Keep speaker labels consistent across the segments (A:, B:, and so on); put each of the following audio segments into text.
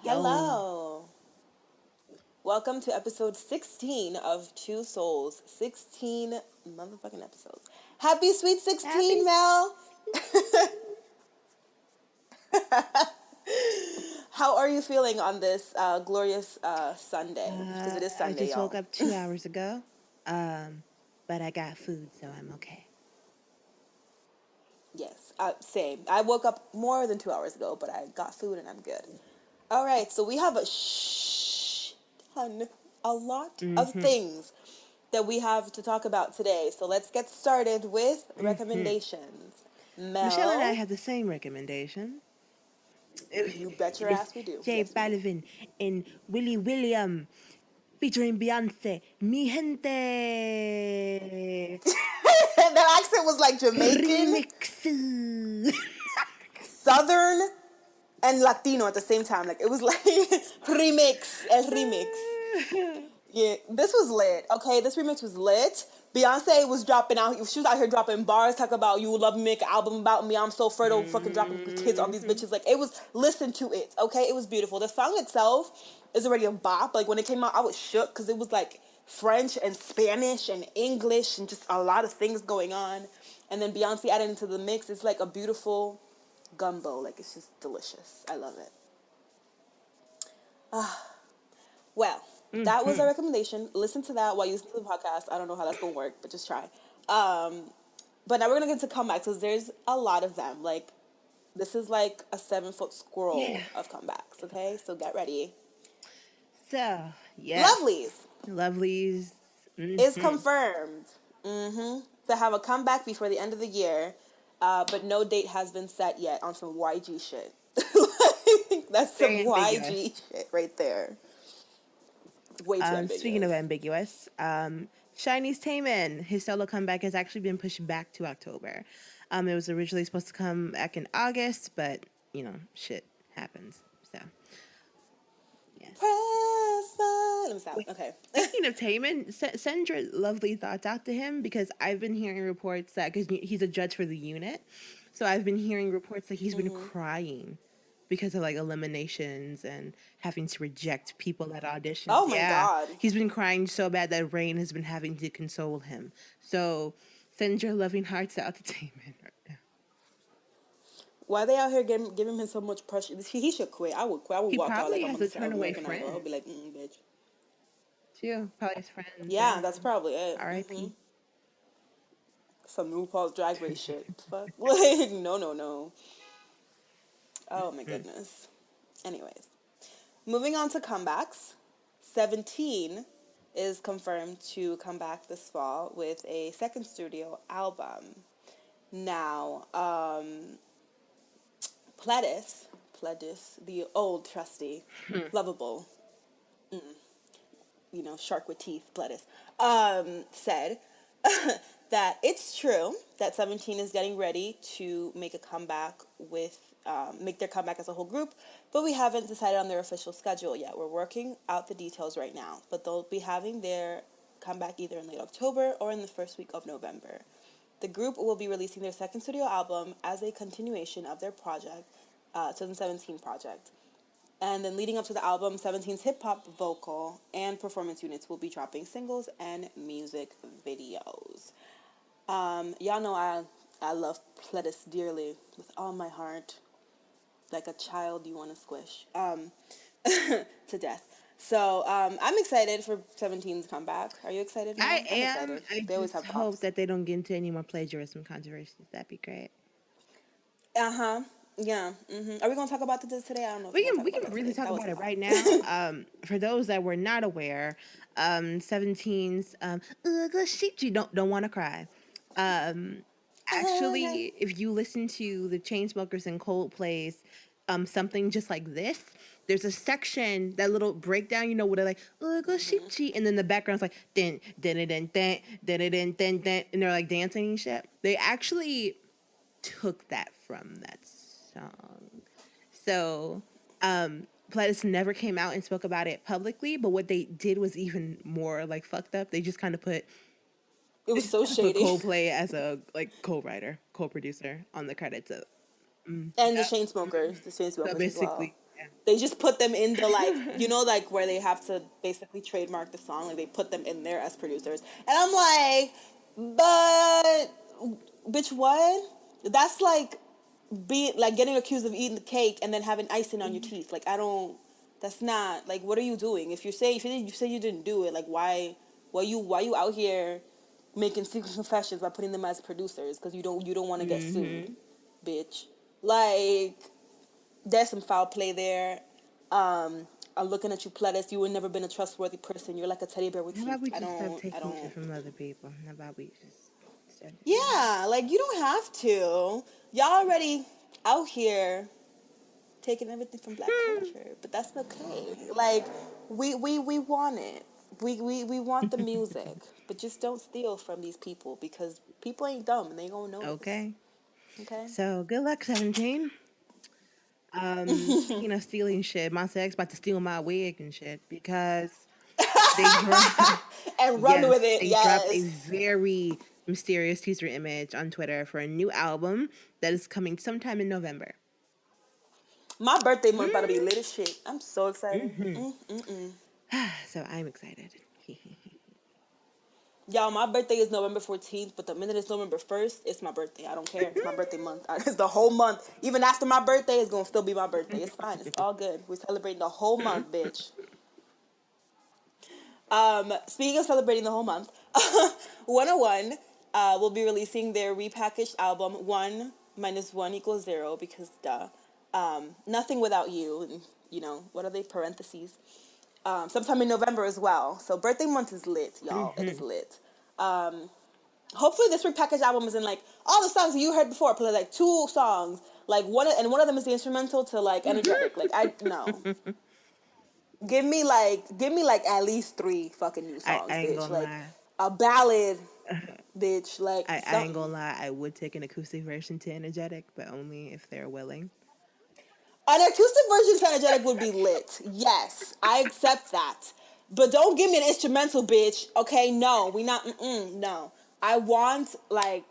A: Yo.
B: Hello. Welcome to episode 16 of Two Souls. 16 motherfucking episodes. Happy sweet 16,
A: Happy.
B: Mel. How are you feeling on this glorious Sunday? Because it is
A: I
B: Sunday,
A: just woke
B: y'all.
A: up 2 hours ago. But I got food, so I'm okay.
B: Yes, same. I woke up more than 2 hours ago, but I got food and I'm good. All right, so we have a lot of things that we have to talk about today. So let's get started with recommendations.
A: Michelle and I
B: Mel,
A: had the same recommendation. It,
B: you bet
A: it
B: your
A: was
B: ass we do.
A: J
B: Yes, we do.
A: Balvin and Willie William featuring Beyonce. Mi gente.
B: That accent was like Jamaican,
A: Remix.
B: Southern, and Latino at the same time. Like it was like el remix. Yeah, this was lit. Okay, this remix was lit. Beyonce was dropping out. She was out here dropping bars, talk about you would love me, make an album about me. I'm so fertile, fucking dropping kids on these bitches. Like it was. Listen to it. Okay, it was beautiful. The song itself is already a bop. Like when it came out, I was shook because it was like French and Spanish and English and just a lot of things going on. And then Beyonce added into the mix. It's like a beautiful gumbo. Like it's just delicious. I love it. Well, that was our recommendation. Listen to that while you listen to the podcast. I don't know how that's gonna work, but just try. But now we're gonna get to comebacks because there's a lot of them. Like this is like a 7-foot scroll
A: Yeah.
B: of comebacks. Okay, so get ready.
A: So, yes.
B: Lovelies
A: Lovelies.
B: is confirmed to have a comeback before the end of the year, but no date has been set yet on some YG shit. That's some
A: Very ambiguous.
B: YG shit right there. Way too ambiguous.
A: Speaking of ambiguous, Chinese Taemin, his solo comeback has actually been pushed back to October. It was originally supposed to come back in August, but shit happens. So, yes.
B: Let me stop. Okay.
A: Speaking of Taemin, send your lovely thoughts out to him because I've been hearing reports that because he's a judge for the unit, so I've been hearing reports that he's been crying because of like eliminations and having to reject people at auditions.
B: Oh my
A: Yeah,
B: God.
A: he's been crying so bad that Rain has been having to console him. So send your loving hearts out to Taemin right now.
B: Why they out here giving him so much pressure? He should quit. I would quit. I would
A: He
B: walk out
A: probably
B: like
A: has
B: I'm
A: a turn away
B: American Idol. I'll
A: friend
B: be like, bitch.
A: too. Probably his friends.
B: Yeah, that's probably it.
A: R.I.P.
B: Some RuPaul's Drag Race shit. Fuck. Like, no. Oh my goodness. Anyways, moving on to comebacks. 17 is confirmed to come back this fall with a second studio album. Now, Pledis, the old trusty, lovable, shark with teeth, Pledis, said that it's true that 17 is getting ready to make a comeback make their comeback as a whole group, but we haven't decided on their official schedule yet. We're working out the details right now, but they'll be having their comeback either in late October or in the first week of November. The group will be releasing their second studio album as a continuation of their 2017 project. And then leading up to the album, 17's hip-hop vocal and performance units will be dropping singles and music videos. Y'all know I love Pledis dearly with all my heart. Like a child you want to squish. To death. So I'm excited for 17's comeback. Are you excited?
A: I
B: I'm
A: am.
B: excited.
A: I
B: They always
A: just
B: have
A: hope
B: pops.
A: that they don't get into any more plagiarism controversies. That'd be great.
B: Uh-huh. Yeah. Are we going to talk about this today? I don't know if
A: We
B: we're
A: can
B: going
A: we
B: to talk
A: can
B: about
A: really
B: that today.
A: talk
B: That was
A: about
B: a
A: it
B: lot.
A: right now. For those that were not aware, 17's Shiji don't want to cry. Actually, if you listen to the Chainsmokers and Coldplay's something just like this, there's a section, that little breakdown, where they're like, Shiji, and then the background's like din din din din din din din din, and they're like dancing and shit. They actually took that from that song. So, Pledis never came out and spoke about it publicly, but what they did was even more like fucked up. They just kind of put
B: It was so shady.
A: Coldplay as a co-writer, co-producer on the credits of.
B: And the Chainsmokers. The Chainsmokers
A: So
B: as well.
A: basically,
B: They just put them in the like, you know, like where they have to basically trademark the song, like they put them in there as producers. And I'm like, but bitch, what? That's like be like getting accused of eating the cake and then having icing on your teeth. Like I don't. That's not like what are you doing? If you say you didn't do it, like why you out here making secret confessions by putting them as producers because you don't want to get sued, bitch. Like there's some foul play there. I'm looking at you, Pledis. You have never been a trustworthy person. You're like a teddy bear with
A: How
B: teeth.
A: about we just stop
B: I
A: taking shit
B: don't.
A: from other people? How about we just start doing that?
B: Yeah, like you don't have to. Y'all already out here taking everything from black culture, but that's okay. Like we want it. We want the music, but just don't steal from these people because people ain't dumb and they gonna notice.
A: Okay.
B: Okay.
A: So good luck, 17. Speaking of stealing shit, Monsta X about to steal my wig and shit because they dropped
B: And run
A: yes,
B: with it.
A: they dropped a
B: Yes.
A: very mysterious teaser image on Twitter for a new album that is coming sometime in November.
B: My birthday month about to be lit as shit. I'm so excited.
A: Mm-hmm. So I'm excited.
B: Y'all, my birthday is November 14th, but the minute it's November 1st, it's my birthday. I don't care. It's my birthday month. It's the whole month. Even after my birthday, it's going to still be my birthday. It's fine. It's all good. We're celebrating the whole month, bitch. Speaking of celebrating the whole month, 101 will be releasing their repackaged album, 1 minus 1 equals 0, because duh. Nothing without you. And, you know, what are they? Parentheses. Sometime in November as well. So birthday month is lit, y'all. It is lit. Hopefully this repackaged album is in like all the songs that you heard before. Play like 2 songs, like one of them is the instrumental to like energetic. Like I no, give me like at least 3 fucking new
A: I
B: songs,
A: ain't
B: bitch.
A: gonna
B: Like
A: lie.
B: a ballad, bitch. Like
A: I ain't
B: something.
A: gonna lie. I would take an acoustic version to Energetic, but only if they're willing.
B: An acoustic version of energetic would be lit. Yes, I accept that. But don't give me an instrumental, bitch. Okay, no, we not. No, I want like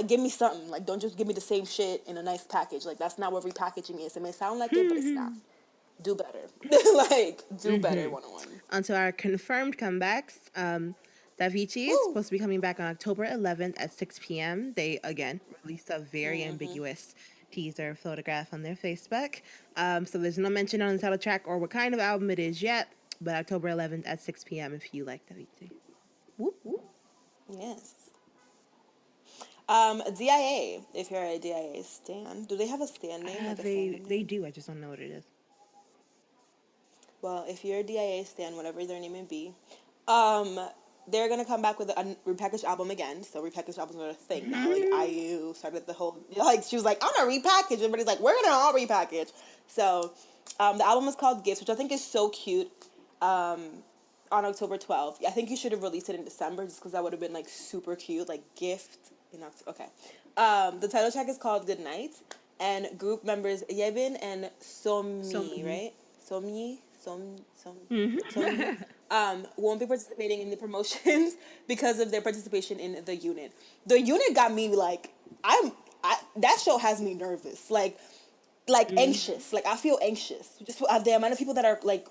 B: give me something. Like don't just give me the same shit in a nice package. Like that's not what repackaging is. It may sound like it, but it's not. Do better. Like do better. 101.
A: Onto our confirmed comebacks. Davichi is
B: Woo.
A: supposed to be coming back on October 11th at 6 p.m. They, again, released a very ambiguous teaser photograph on their Facebook. So there's no mention on the title track or what kind of album it is yet, but October 11th at 6 p.m. if you like Davichi. Whoop, whoop.
B: Yes. DIA. If you're a DIA stan, do they have a stan name like a fandom
A: They
B: name?
A: do, I just don't know what it is.
B: Well, if you're a DIA stan, whatever their name may be, um, they're gonna come back with a repackaged album again. So repackaged albums are a thing now. Like IU started the whole like she was like, I'm gonna repackage. Everybody's like, we're gonna all repackage. So the album is called Gifts, which I think is so cute. On October 12th, I think you should have released it in December, just because that would have been like super cute, like gift in October. Okay. The title track is called Good Night, and group members Yebin and Somi,
A: So,
B: right? Somi won't be participating in the promotions because of their participation in the unit. The unit got me like that show has me nervous, like anxious. Like I feel anxious. Just the amount of people that are like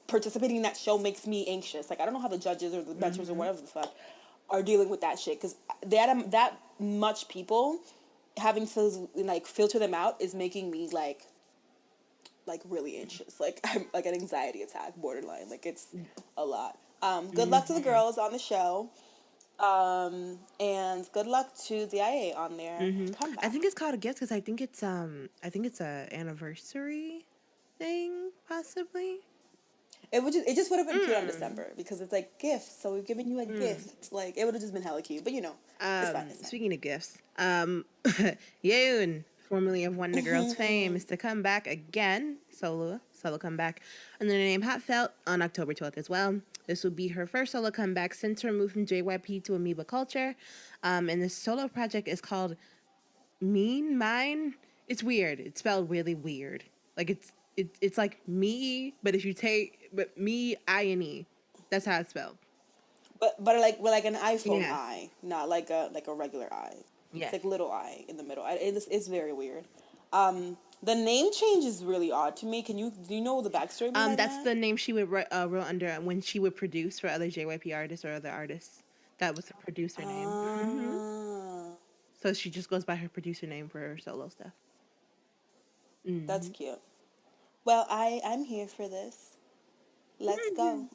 B: participating in that show makes me anxious. Like I don't know how the judges or the benchers or whatever the fuck are dealing with that shit because that much people having to like filter them out is making me like really anxious. Like I'm like an anxiety attack, borderline. Like it's a lot. Good luck to the girls on the show. And good luck to the IA on their
A: I
B: comeback.
A: think it's called a gift because I think it's a anniversary thing, possibly.
B: It just would have been cute on December because it's like gifts, so we've given you a gift. Like it would have just been hella cute, but you know, it's fine. It's fine.
A: Speaking of gifts, Yoon, formerly of Wonder Girls fame, is to come back again, solo comeback, under the name Hot Felt on October 12th as well. This will be her first solo comeback since her move from JYP to Amoeba Culture. And this solo project is called Mean Mine. It's weird. It's spelled really weird. Like it's like me, but if you take me I and e, that's how it's spelled.
B: But like an iPhone
A: Yes.
B: eye, not like a regular eye. It's
A: Yes.
B: like little eye in the middle. It's very weird. The name change is really odd to me. Do you know the backstory behind
A: That's
B: that?
A: the name she would wrote under when she would produce for other JYP artists or other artists. That was her producer name.
B: Ah,
A: So she just goes by her producer name for her solo stuff.
B: that's cute. Well, I'm here for this. Let's go.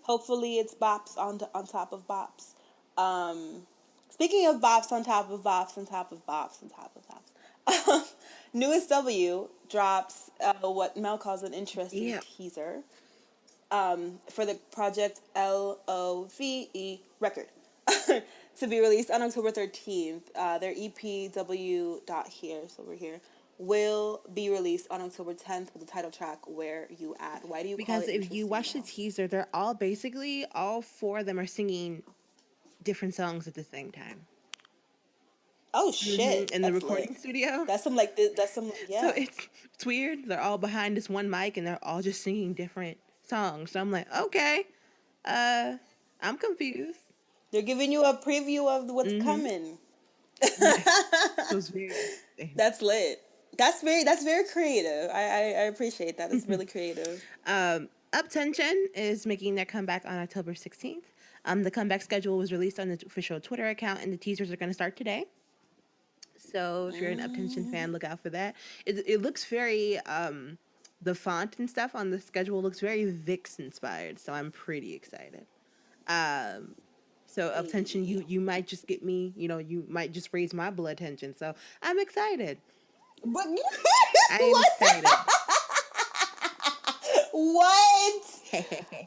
B: Hopefully, it's bops on top of bops. Um, Speaking of bops on top of bops on top of bops on top of bops, Newest W drops what Mel calls an interesting
A: Yeah.
B: teaser for the project LOVE record to be released on October 13th. Their EP W dot here, so we're here, will be released on October 10th with the title track Where You At. Why do you call
A: Because
B: it
A: if you
B: interesting,
A: watch the
B: Mel?
A: teaser, they're all basically all four of them are singing different songs at the same time.
B: Oh shit,
A: In the
B: that's lit.
A: recording studio.
B: That's some like this. That's some
A: So
B: yeah.
A: it's weird. They're all behind this one mic and they're all just singing different songs. So I'm like, okay, uh, I'm confused.
B: They're giving you a preview of what's coming.
A: Yeah. So it's very interesting.
B: That's lit. That's very creative. I appreciate that. It's really creative.
A: Up Tension is making their comeback on October 16th. The comeback schedule was released on the official Twitter account, and the teasers are going to start today. So if you're an Up Tension fan, look out for that. It looks very the font and stuff on the schedule looks very VIX inspired, so I'm pretty excited. So Up Tension, you might just get me, you might just raise my blood tension. So I'm excited.
B: But
A: I am excited.
B: what?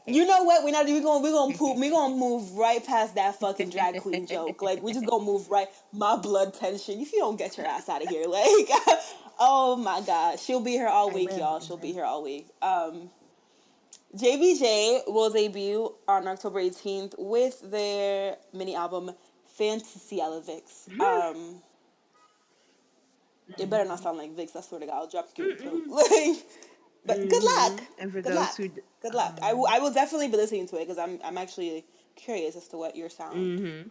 B: You know what? We're gonna move right past that fucking drag queen joke. Like we just gonna move right. My blood tension. If you don't get your ass out of here, like, oh my god, she'll be here all
A: I
B: week,
A: will.
B: y'all. She'll be here all week. JBJ will debut on October 18th with their mini album Fantasy Vix. It better not sound like Vix. I swear to God, I'll drop you too. Like, but good luck.
A: And for
B: Good
A: those
B: luck.
A: who
B: Good luck. I will definitely be listening to it because I'm actually curious as to what your sound.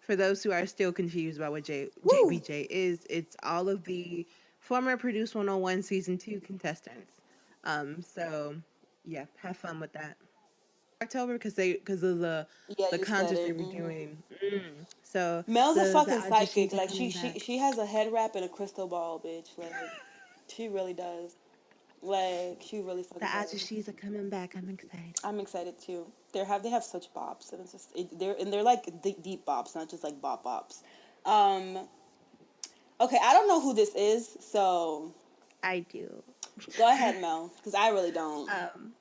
A: for those who are still confused about what
B: Woo!
A: JBJ is, it's all of the former Produce 101 season 2 contestants. So yeah, have fun with that. October because of
B: Yeah,
A: the
B: you said
A: concerts they
B: it.
A: were doing. So
B: Mel's a
A: the
B: fucking
A: auditions
B: psychic.
A: are
B: Like
A: coming back.
B: she has a head wrap and a crystal ball, bitch. Like she really does. Like she really
A: The
B: fucking does.
A: auditions are coming back. I'm excited.
B: I'm excited too. They have such bops and it's just they're like deep bops, not just like bop bops. Um, okay, I don't know who this is, so
A: I do.
B: go ahead, Mel, because I really don't.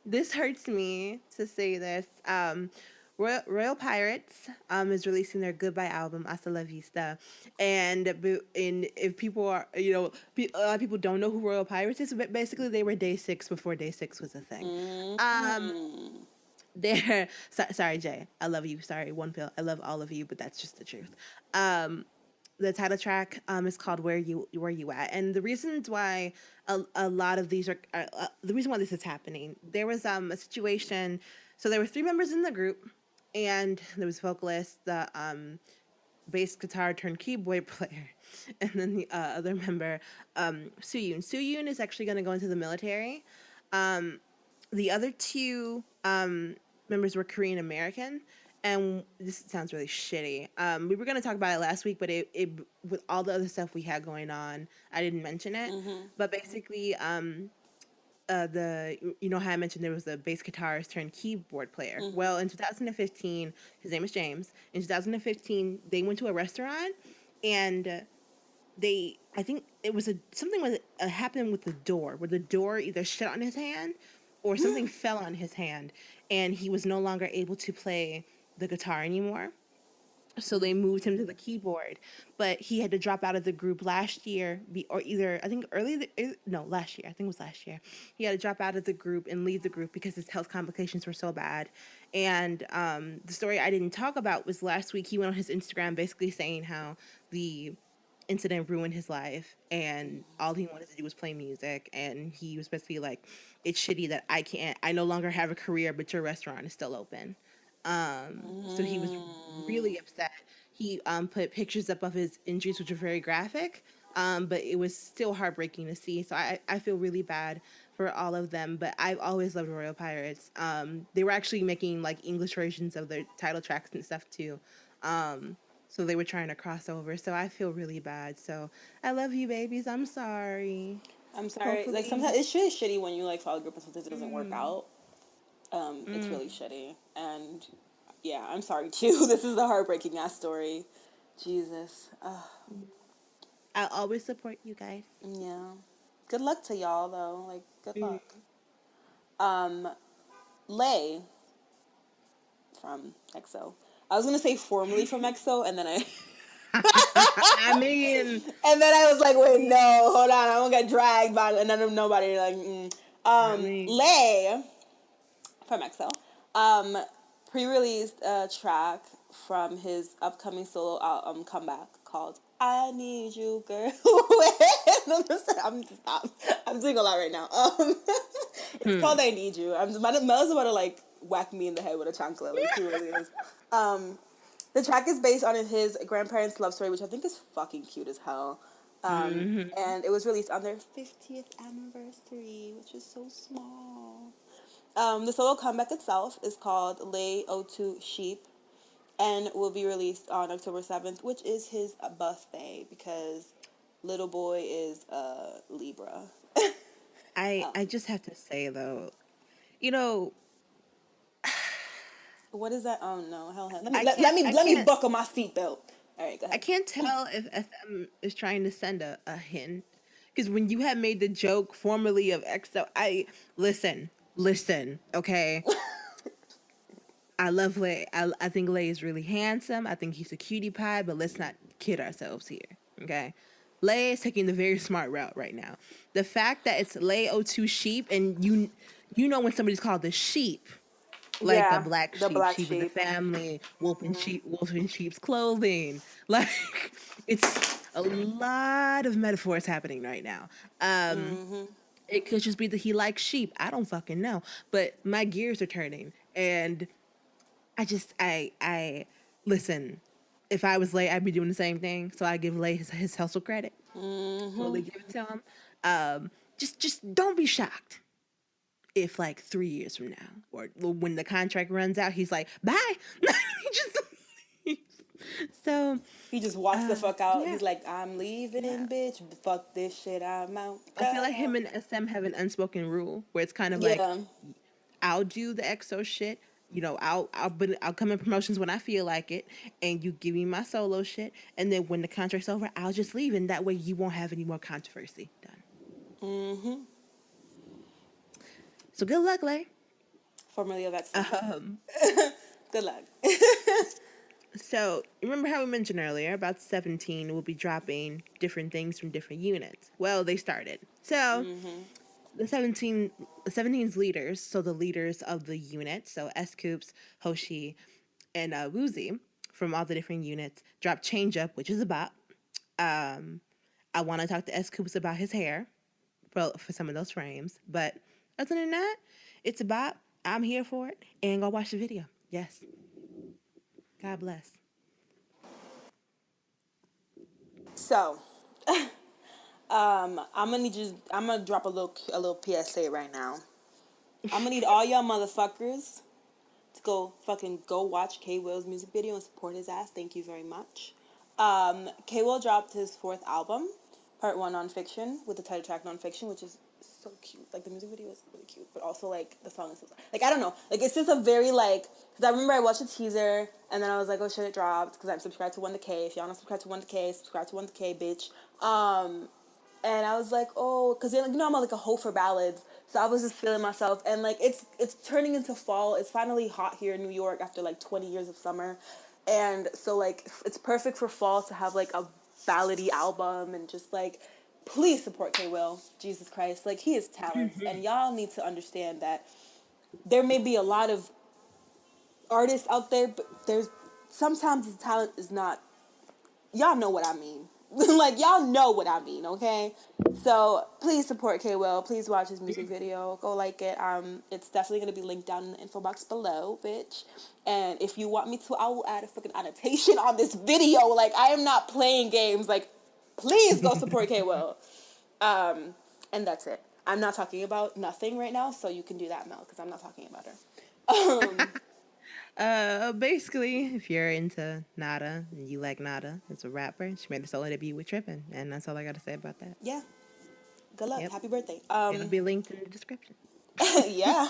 A: This hurts me to say this. Royal Pirates is releasing their goodbye album Hasta La Vista, and if people are a lot of people don't know who Royal Pirates is, but basically they were Day 6 before Day 6 was a thing. They're sorry Jay, I love you. Sorry, One Pill, I love all of you, but that's just the truth. The title track is called Where You At, and the reasons why a lot of these are the reason why this is happening. There was a situation. So there were three members in the group, and there was vocalist, the bass guitar turned keyboard player, and then the other member, Soo-yoon. Soo-yoon is actually going to go into the military. The other two members were Korean American, and this sounds really shitty. We were going to talk about it last week, but it with all the other stuff we had going on, I didn't mention it. But basically, how I mentioned there was a bass guitarist turned keyboard player. Well, in 2015, his name is James. In 2015, they went to a restaurant, and I think it was something was happened with the door, where the door either shut on his hand or something fell on his hand, and he was no longer able to play the guitar anymore. So they moved him to the keyboard, but he had to drop out of the group last year, last year. I think it was last year. He had to drop out of the group and leave the group because his health complications were so bad. And the story I didn't talk about was last week. He went on his Instagram basically saying how the incident ruined his life and all he wanted to do was play music, and he was basically like, it's shitty that I no longer have a career, but your restaurant is still open. So he was really upset. He put pictures up of his injuries, which are very graphic. But it was still heartbreaking to see. So I feel really bad for all of them. But I've always loved Royal Pirates. They were actually making like English versions of their title tracks and stuff too. So they were trying to cross over. So I feel really bad. So I love you, babies. I'm sorry.
B: I'm sorry. Like
A: Hopefully.
B: sometimes it's really shitty when you like follow a group and sometimes it doesn't work
A: Mm,
B: out. It's
A: mm.
B: really shitty. And yeah, I'm sorry too. This is a heartbreaking ass story. Jesus.
A: I'll always support you guys.
B: Yeah. Good luck to y'all though. Like good
A: Mm.
B: luck. Um, Lay from EXO. I was gonna say formerly from EXO, and then I
A: I mean,
B: and then I was like, wait, no, hold on, I won't get dragged by and then nobody like
A: I mean,
B: Lay from EXO. Pre-released a track from his upcoming solo album comeback called "I Need You, Girl." I'm just stop. I'm doing a lot right now. It's
A: hmm.
B: called "I Need You." Mel's about to like whack me in the head with a chancla. Like he really is. Um, the track is based on his grandparents' love story, which I think is fucking cute as hell.
A: Hmm.
B: And it was released on their 50th anniversary, which is so small. The solo comeback itself is called Lay O2 Sheep and will be released on October 7th, which is his birthday because little boy is a Libra.
A: I just have to say though, you know,
B: What is that? Oh no, hell, hell.
A: I can't I
B: Let me
A: can't
B: buckle my seatbelt. All right, go
A: I
B: ahead.
A: can't tell if SM is trying to send a hint. Because when you had made the joke formerly of EXO, I listen, okay. I love Lay. I think Lay is really handsome. I think he's a cutie pie, but let's not kid ourselves here, okay? Lay is taking the very smart route right now. The fact that it's Lay O2 sheep, and you know when somebody's called the sheep, like the
B: Yeah,
A: black
B: the
A: sheep,
B: black
A: sheep of the
B: sheep.
A: family, wolf in sheep's clothing. Like it's a lot of metaphors happening right now. It could just be that he likes sheep. I don't fucking know, but my gears are turning, and I listen. If I was late, I'd be doing the same thing. So I give Lay his hustle credit. Totally give it to him. Just don't be shocked if like 3 years from now or when the contract runs out, he's like, bye. He just leaves. So
B: He just walks the fuck out.
A: yeah,
B: He's like, I'm
A: yeah.
B: leaving, bitch. Fuck this shit. I'm out.
A: I feel like him
B: Go.
A: and SM have an unspoken rule where it's kind of like,
B: Yeah.
A: I'll do the EXO shit. You know, I'll come in promotions when I feel like it, and you give me my solo shit, and then when the contract's over, I'll just leave, and that way you won't have any more controversy. Done. So good luck, Lay.
B: Formerly of EXO.
A: Um,
B: Good luck.
A: So, remember how we mentioned earlier about 17 will be dropping different things from different units? Well, they started. So, the 17's leaders, so the leaders of the unit, so S Coops, Hoshi, and Woozy from all the different units, dropped Change Up, which is a bop. Um, I want to talk to S Coops about his hair for some of those frames, but other than that, it's a bop. I'm here for it, and go watch the video. Yes. God bless.
B: So, I'm gonna need you. I'm gonna drop a little PSA right now. I'm gonna need all y'all motherfuckers to go watch K Will's music video and support his ass. Thank you very much. K Will dropped his fourth album, Part One Nonfiction, with the title track Nonfiction, which is so cute. Like the music video is really cute, but also like the song is so, like I don't know, like it's just a very like. Because I remember I watched the teaser and then I was like, oh shit, it dropped because I'm subscribed to 1K. If y'all not subscribed to 1K, subscribe to 1K, bitch. And I was like, oh, because you know I'm like a hoe for ballads, so I was just feeling myself, and like it's turning into fall. It's finally hot here in New York after like 20 years of summer, and so like it's perfect for fall to have like a ballady album and just like please support K Will. Jesus Christ, like he is talent, and y'all need to understand that there may be a lot of artists out there, but there's sometimes the talent is not. Y'all know what I mean. Like y'all know what I mean, okay? So please support K Will. Please watch his music video. Go like it. It's definitely gonna be linked down in the info box below, bitch. And if you want me to, I will add a fucking annotation on this video. Like I am not playing games. Like Please go support K Will. And that's it. I'm not talking about nothing right now, so you can do that, Mel, because I'm not talking about her.
A: Basically, if you're into Nada and you like Nada, it's a rapper. She made a solo debut with Trippin', and that's all I got to say about that.
B: Yeah. Good luck.
A: Yep.
B: Happy birthday.
A: It'll be linked in the description.
B: Yeah.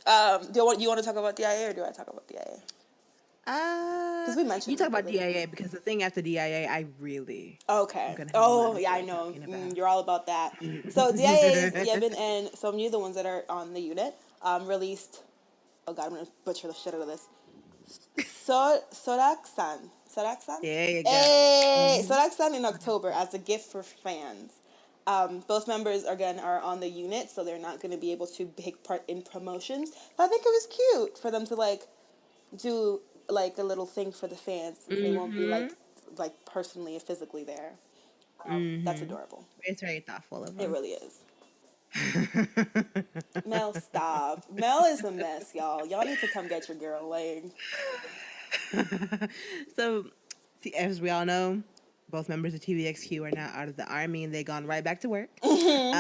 B: Do you want to talk about DIA or do I talk about DIA? Because we mentioned
A: You talk
B: it
A: about
B: earlier.
A: DIA because the thing after DIA, I really am
B: Okay.
A: gonna have a lot
B: Oh,
A: of
B: yeah, I
A: joy
B: know.
A: talking about.
B: You're all about that. So DIA is Yebin and Somni, the ones that are on the unit, released. Oh God, I'm gonna butcher the shit out of this. Sorak-san. Sorak-san?
A: There you go.
B: Hey, Sorak-san in October as a gift for fans. Both members again are on the unit, so they're not going to be able to take part in promotions. But I think it was cute for them to like do like a little thing for the fans since they won't be like personally and physically there. That's adorable.
A: It's very thoughtful of
B: It
A: them.
B: really is. Mel, stop. Mel is a mess, y'all. Y'all need to come get your girl. Like,
A: So, see, as we all know, both members of TVXQ are now out of the army and they've gone right back to work. They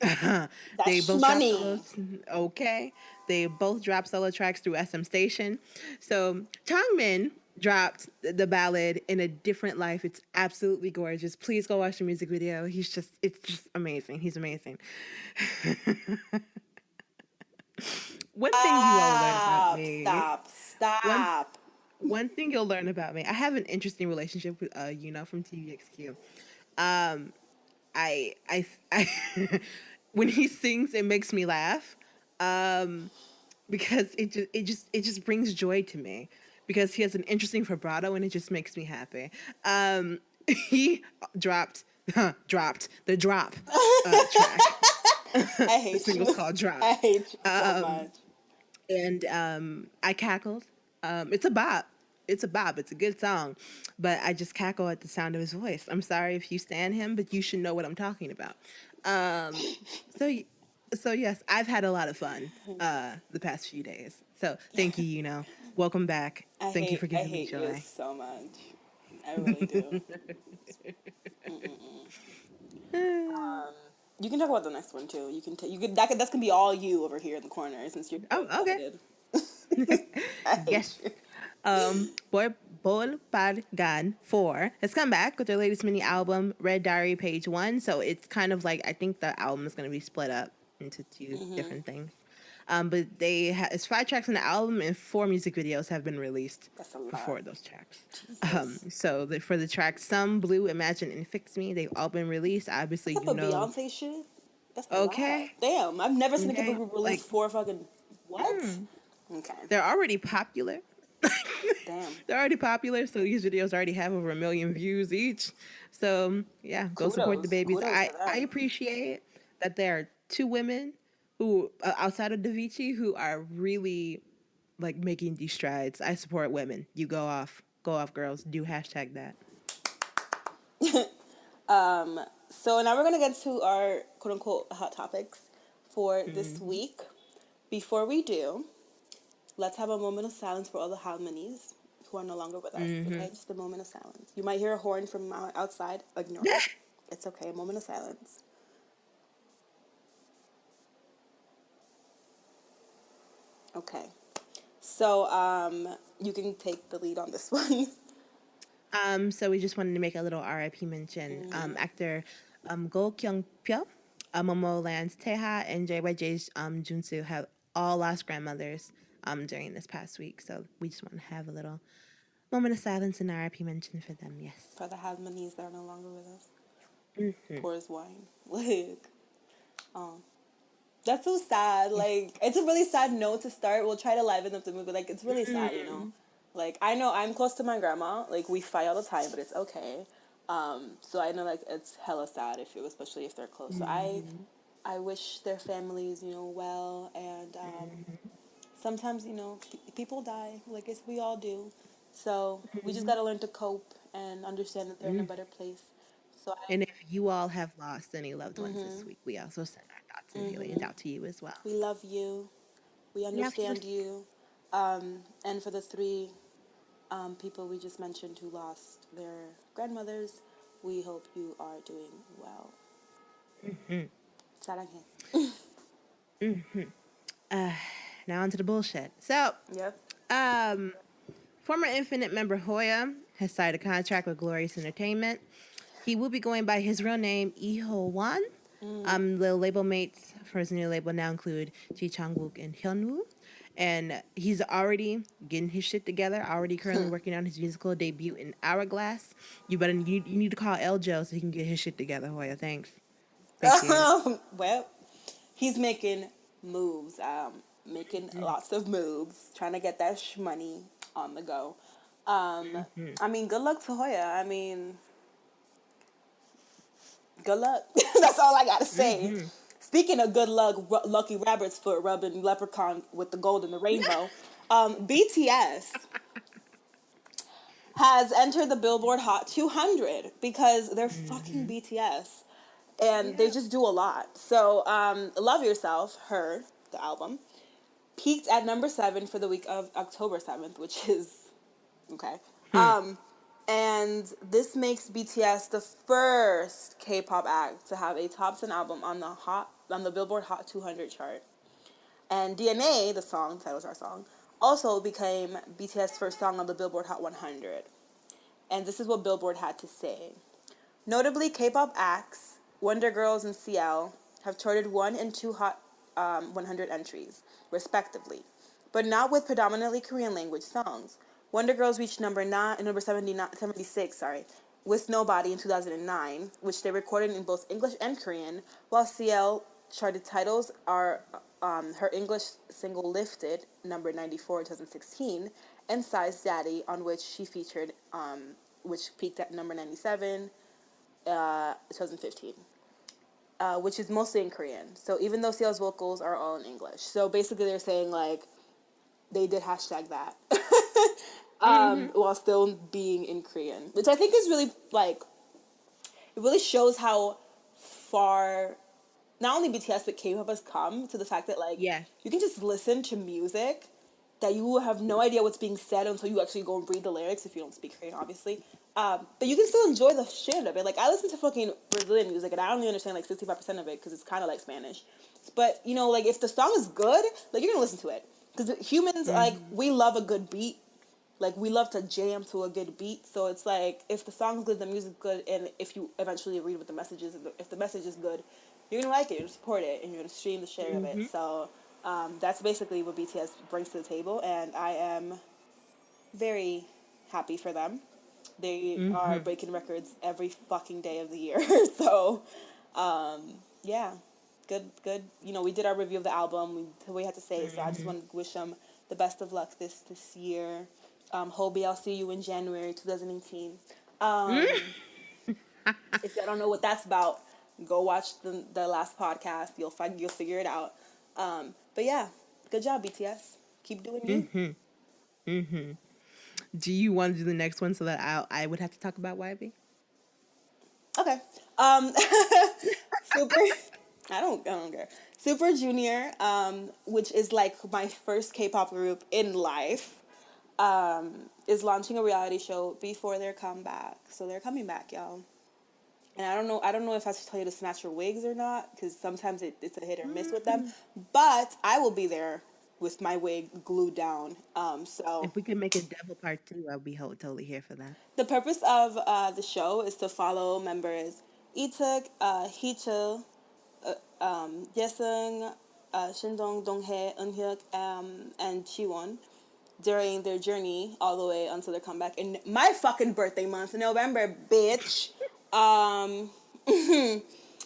B: that's
A: both dropped
B: money.
A: solos. Okay. They both dropped solo tracks through SM Station. So, Changmin dropped the ballad In a Different Life. It's absolutely gorgeous. Please go watch the music video. It's just amazing. He's amazing. One thing you all learn about
B: Stop,
A: me.
B: stop,
A: One
B: stop.
A: one thing you'll learn about me. I have an interesting relationship with from TVXQ. Um, I when he sings, it makes me laugh. Um, because it just brings joy to me because he has an interesting vibrato and it just makes me happy. He dropped dropped the drop track.
B: I
A: The
B: hate
A: single's
B: you.
A: called Drop.
B: I hate you so much.
A: And I cackled. It's a bop. It's a bop. It's a good song, but I just cackle at the sound of his voice. I'm sorry if you stan him, but you should know what I'm talking about. Um, so, y- so yes, I've had a lot of fun the past few days. So thank you. Welcome back. Thank you for
B: I
A: giving me
B: hate you
A: joy.
B: so much. I really do. You can talk about the next one too. You can that's gonna be all you over here in the corner since you're so
A: Oh, okay.
B: excited. I hate
A: Yes.
B: you.
A: Boy Bol Pargan 4 has come back with their latest mini album, Red Diary Page 1. So it's kind of like, I think the album is going to be split up into two different things. But it's 5 tracks on the album and 4 music videos have been released
B: That's a
A: for
B: lot.
A: 4 of those tracks.
B: Jesus.
A: For the tracks Some, Blue, Imagine, and Fix Me, they've all been released. Obviously,
B: That's a Beyonce shit. That's a lot.
A: Okay.
B: Damn, I've never seen a
A: Okay.
B: group release
A: Like,
B: 4 fucking what? Okay.
A: they're already popular.
B: Damn.
A: They're already popular, so these videos already have over 1 million views each. So yeah, go support the
B: Kudos.
A: babies.
B: Kudos to
A: I
B: them.
A: appreciate that there are 2 women who outside of Davichi who are really like making these strides. I support women. You go off, girls. Do hashtag that.
B: So now we're gonna get to our quote unquote hot topics for this week. Before we do, let's have a moment of silence for all the harmonies who are no longer with us. Okay, just a moment of silence. You might hear a horn from outside. Ignore it. It's okay. A moment of silence. Okay. So you can take the lead on this one.
A: So we just wanted to make a little RIP mention. Actor Go Kyung Pyo, Momo Land's Taeha, and JYJ's Junsu have all lost grandmothers during this past week. So we just want to have a little moment of silence and RIP mention for them. Yes.
B: For the harmonies that are no longer with us. Pours wine. Like, oh. That's so sad. Like, it's a really sad note to start. We'll try to liven up the mood, but like, it's really sad, you know? Like, I know I'm close to my grandma. Like, we fight all the time, but it's okay. So I know, like, it's hella sad especially if they're close. So I wish their families, well. And sometimes, people die. Like, we all do. So we just gotta learn to cope and understand that they're in a better place. So
A: And if you all have lost any loved ones this week, we also send our thoughts and feelings out to you as well.
B: we love you. We
A: We have you.
B: understand you. And for the 3 People we just mentioned who lost their grandmothers, we hope you are doing well. 사랑해.
A: Now onto the bullshit. So,
B: Yep.
A: um, former Infinite member Hoya has signed a contract with Glorious Entertainment. He will be going by his real name, Iho Wan. The label mates for his new label now include Ji Chang-wook and Hyunwoo. And he's already getting his shit together, already currently working on his musical debut in Hourglass. You need to call Eljo so he can get his shit together, Hoya. Thanks. Appreciate it.
B: Well, he's making moves, making lots of moves, trying to get that money on the go. I mean, good luck to Hoya. I mean, good luck. That's all I gotta say. Speaking of good luck, lucky rabbit's foot rubbing leprechaun with the gold and the rainbow. BTS has entered the Billboard Hot 200 because they're fucking BTS and they just do a lot. So, Love Yourself, Her, the album, peaked at number 7 for the week of October 7th, which is okay. And this makes BTS the first K-pop act to have a top 10 album on the Billboard Hot 200 chart. And DNA, the song, the title of our song, also became BTS' first song on the Billboard Hot 100. And this is what Billboard had to say. Notably, K-pop acts, Wonder Girls and CL, have charted 1 and 2 Hot 100 entries, respectively, but not with predominantly Korean language songs. Wonder Girls reached number 76, with Nobody in 2009, which they recorded in both English and Korean, while CL charted titles are her English single Lifted, number 94 in 2016, and Size Daddy, on which she featured, which peaked at number 97, 2015. Which is mostly in Korean. So even though CL's vocals are all in English. So basically they're saying, like, they did hashtag that. While still being in Korean. Which I think is really, like, it really shows how far not only BTS but K-pop has come to the fact that, like,
A: Yeah.
B: you can just listen to music that you have no idea what's being said until you actually go and read the lyrics, if you don't speak Korean, obviously. But you can still enjoy the shit of it. Like, I listen to fucking Brazilian music, and I only understand, like, 65% of it, because it's kind of like Spanish. But, you know, like, if the song is good, like, you're gonna listen to it. Because humans, like, we love a good beat. Like, we love to jam to a good beat. So it's like, if the song's good, the music's good, and if you eventually read what the message is, if the message is good, you're gonna like it, you're gonna support it, and you're gonna stream the shit of it. So that's basically what BTS brings to the table, and I am very happy for them. They are breaking records every fucking day of the year. So, yeah, good. You know, we did our review of the album. We had to say. So I just want to wish them the best of luck this year. Hobie, I'll see you in January 2018. If y'all don't know what that's about, go watch the last podcast. You'll figure it out. But yeah, good job, BTS. Keep doing you.
A: Do you want to do the next one so that I would have to talk about YB?
B: Okay. Super. I don't care. Super Junior, which is like my first K-pop group in life, is launching a reality show before their comeback. So they're coming back, y'all. And I don't know if I should tell you to snatch your wigs or not, because sometimes it's a hit or miss with them. But I will be there with my wig glued down. So
A: If we could make a devil part 2, I'll be totally here for that.
B: the purpose of the show is to follow members Ituk, Heechul, Yesung, Shindong, Donghae, Eunhyuk, and Jiwon during their journey all the way until their comeback in my fucking birthday month, November, bitch.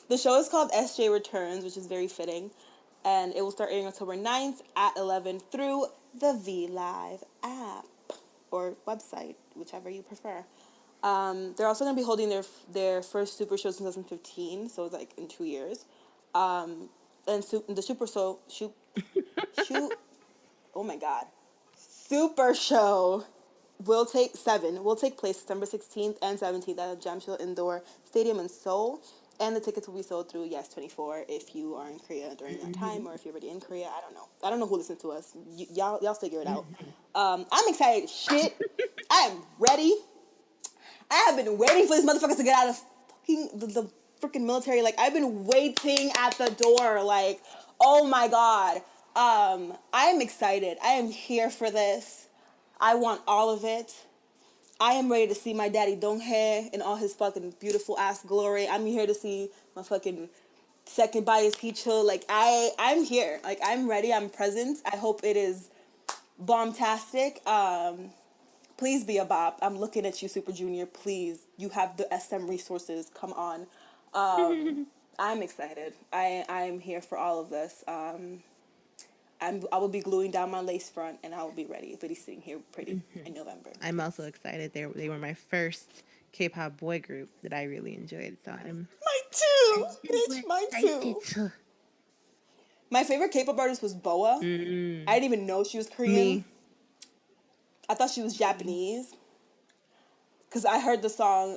B: The show is called SJ Returns, which is very fitting, and it will start airing October 9th at 11 through the V Live app or website, whichever you prefer. They're also going to be holding their first Super Show in 2015, so it's like in 2 years. And the Super Show, oh my god, Super Show will take place December 16th and 17th at the Jamshid Indoor Stadium in Seoul. And the tickets will be sold through Yes24 if you are in Korea during that time, or if you're already in Korea. I don't know. I don't know who listens to us. Y'all figure it out. I'm excited. Shit, I am ready. I have been waiting for these motherfuckers to get out of fucking the freaking military. Like, I've been waiting at the door. Like, oh my god. I am excited. I am here for this. I want all of it. I am ready to see my daddy Donghae in all his fucking beautiful ass glory. I'm here to see my fucking second bias Hicho. Like, I'm here. Like, I'm ready. I'm present. I hope it is bombastic. Please be a bop. I'm looking at you, Super Junior. Please. You have the SM resources. Come on. I'm excited. I'm here for all of this. I will be gluing down my lace front, and I will be ready. But he's sitting here pretty in November.
A: I'm also excited. They were my first K-pop boy group that I really enjoyed. So I'm
B: Mine too. Bitch, mine too. My favorite K-pop artist was Boa. I didn't even know she was Korean.
A: Me.
B: I thought she was Japanese. Because I heard the song,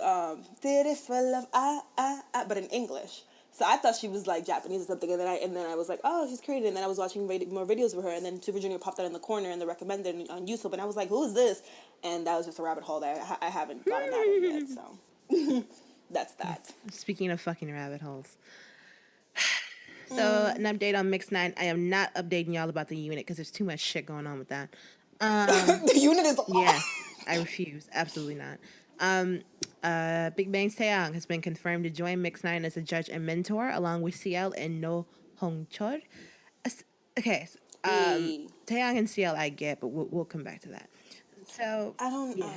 B: Did It For Love, but in English. So I thought she was like Japanese or something, and then I was like, oh, she's Korean. And then I was watching more videos of her, and then Super Junior popped out in the corner and they recommended it on YouTube, and I was like, who is this? And that was just a rabbit hole that I haven't gotten out of yet. So that's that.
A: Speaking of fucking rabbit holes. So an update on Mix 9. I am not updating y'all about the unit because there's too much shit going on with that.
B: The unit is
A: yeah, I refuse. Absolutely not. Big Bang Taeyang has been confirmed to join Mix 9 as a judge and mentor along with CL and No Hong Chol. Okay, Taeyang and CL I get, but we'll come back to that. So
B: I don't.
A: Yeah.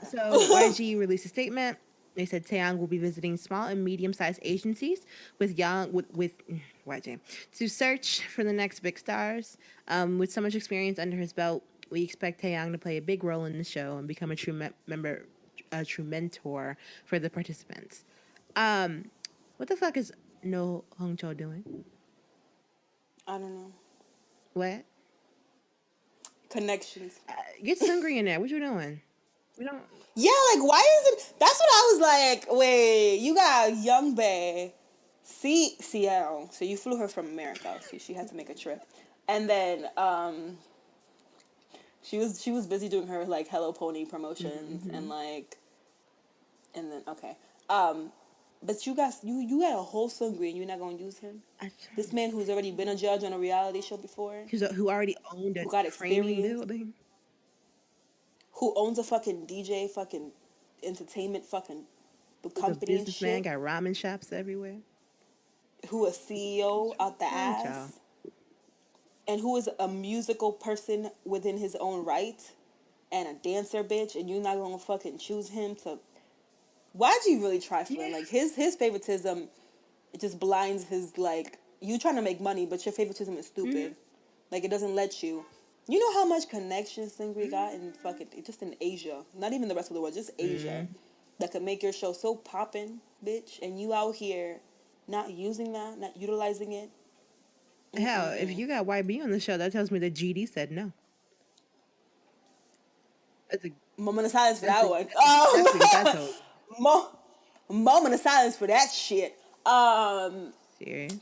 A: So YG released a statement. They said Taeyang will be visiting small and medium-sized agencies with YG to search for the next big stars. With so much experience under his belt, we expect Taeyang to play a big role in the show and become a true true mentor for the participants. What the fuck is No Hong Cho doing?
B: I don't know.
A: What?
B: Connections.
A: Get Sungri in there. What you doing? We don't.
B: Yeah, like, why is it? That's what I was like. Wait, you got Young Bae, CL. So you flew her from America. So she had to make a trip, and then she was busy doing her like Hello Pony promotions and then okay, but you got a whole Sungri and you're not gonna use him. This man who's already been a judge on a reality show before,
A: who already owned a framing building.
B: Who owns a fucking DJ, fucking entertainment, fucking company and shit.
A: Got ramen shops everywhere.
B: Who a CEO out the ass. And who is a musical person within his own right. And a dancer, bitch. And you're not gonna fucking choose him to... Why'd you really trifling? Yeah. Like, his favoritism, it just blinds his, like... You trying to make money, but your favoritism is stupid. Like, it doesn't let you... You know how much connections Singri got in fucking just in Asia, not even the rest of the world, just Asia, that could make your show so poppin', bitch, and you out here not using that, not utilizing it.
A: Hell, if you got YB on the show, that tells me that GD said no. That's a
B: moment of silence for that one. Moment of silence for that shit.
A: Serious?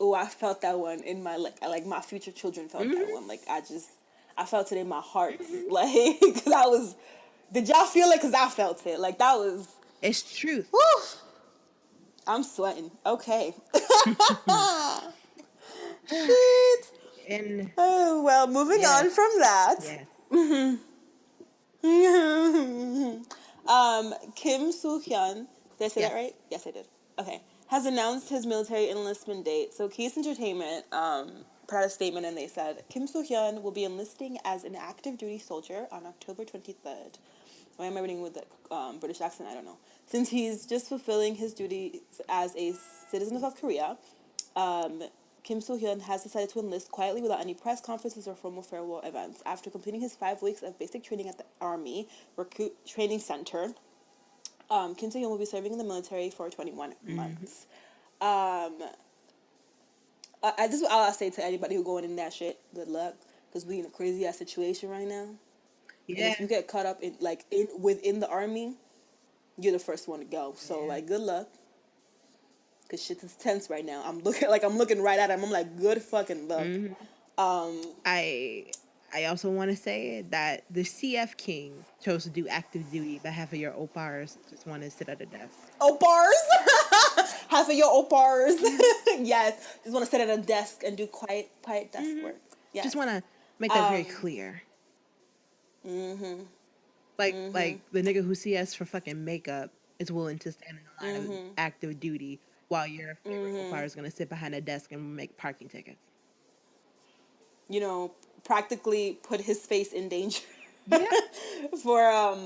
B: Oh, I felt that one in my, like my future children felt that one. Like, I felt it in my heart. Like, cause I was, did y'all feel it? Cause I felt it. Like, that was.
A: It's truth.
B: Woo! I'm sweating. Okay. Shit.
A: And.
B: Oh, well, moving on from that.
A: Yes.
B: Kim Soo-hyun, did I say that right? Yes, I did. Okay. Has announced his military enlistment date. So Kiss Entertainment put out a statement and they said, Kim Soo-hyun will be enlisting as an active duty soldier on October 23rd. Why am I reading with the British accent? I don't know. Since he's just fulfilling his duties as a citizen of South Korea, Kim Soo-hyun has decided to enlist quietly without any press conferences or formal farewell events. After completing his 5 weeks of basic training at the Army Recruit Training Center, Kim Soo-hyun will be serving in the military for 21 months. This is what I'll say to anybody who going in that shit. Good luck, because we in a crazy ass situation right now. Yeah. And if you get caught up in within the army, you're the first one to go. So
A: Yeah.
B: like, good luck. Cause shit is tense right now. I'm looking right at him. I'm like, good fucking luck.
A: Hmm. I also want to say that the CF King chose to do active duty, but half of your opars just want to sit at a desk.
B: Opars. Half of your opars. Yes. Just want to sit at a desk and do quiet desk
A: Hmm.
B: work. Yes.
A: Just want to make that very clear.
B: Mm-hmm.
A: Like the nigga who CS for fucking makeup is willing to stand in the line of
B: Mm-hmm.
A: active duty while your favorite
B: Mm-hmm.
A: opar is gonna sit behind a desk and make parking tickets.
B: You know, practically put his face in danger
A: Yeah.
B: for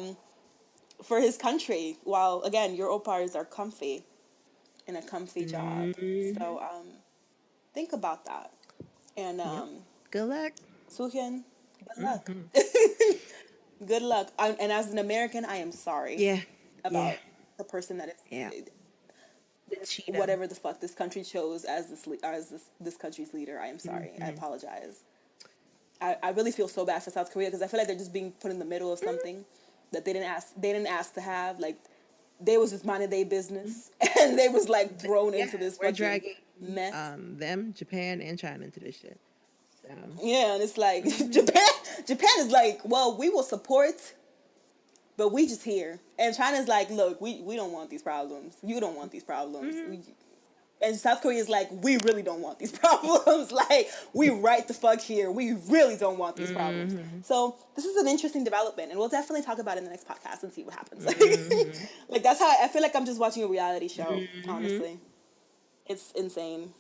B: for his country. While again, your opars are comfy in a comfy job.
A: Hmm.
B: So think about that. And
A: Yep. Good luck.
B: Suhyun, good luck.
A: Hmm.
B: Good luck. And as an American, I am sorry
A: Yeah. Yeah.
B: about the person that
A: Yeah.
B: is
A: The cheetah.
B: whatever the fuck this country chose as this country's leader. I am sorry. I
A: Hmm.
B: apologize. I really feel so bad for South Korea because I feel like they're just being put in the middle of something that they didn't ask to have. Like they was just minding their business and they was like thrown
A: Yeah,
B: into this
A: we're
B: fucking
A: dragging
B: mess.
A: them, Japan, and China into this shit. So
B: Yeah, and it's like
A: mhm.
B: Japan is like, well, we will support, but we just here. And China's like, look, we don't want these problems. You don't want these problems.
A: Mhm.
B: And South Korea is like, we really don't want these problems. Like, we right the fuck here. We really don't want these problems.
A: Mhm.
B: So this is an interesting development, and we'll definitely talk about it in the next podcast and see what happens.
A: Mhm.
B: Like that's how I feel like I'm just watching a reality show.
A: Mhm.
B: Honestly, it's insane.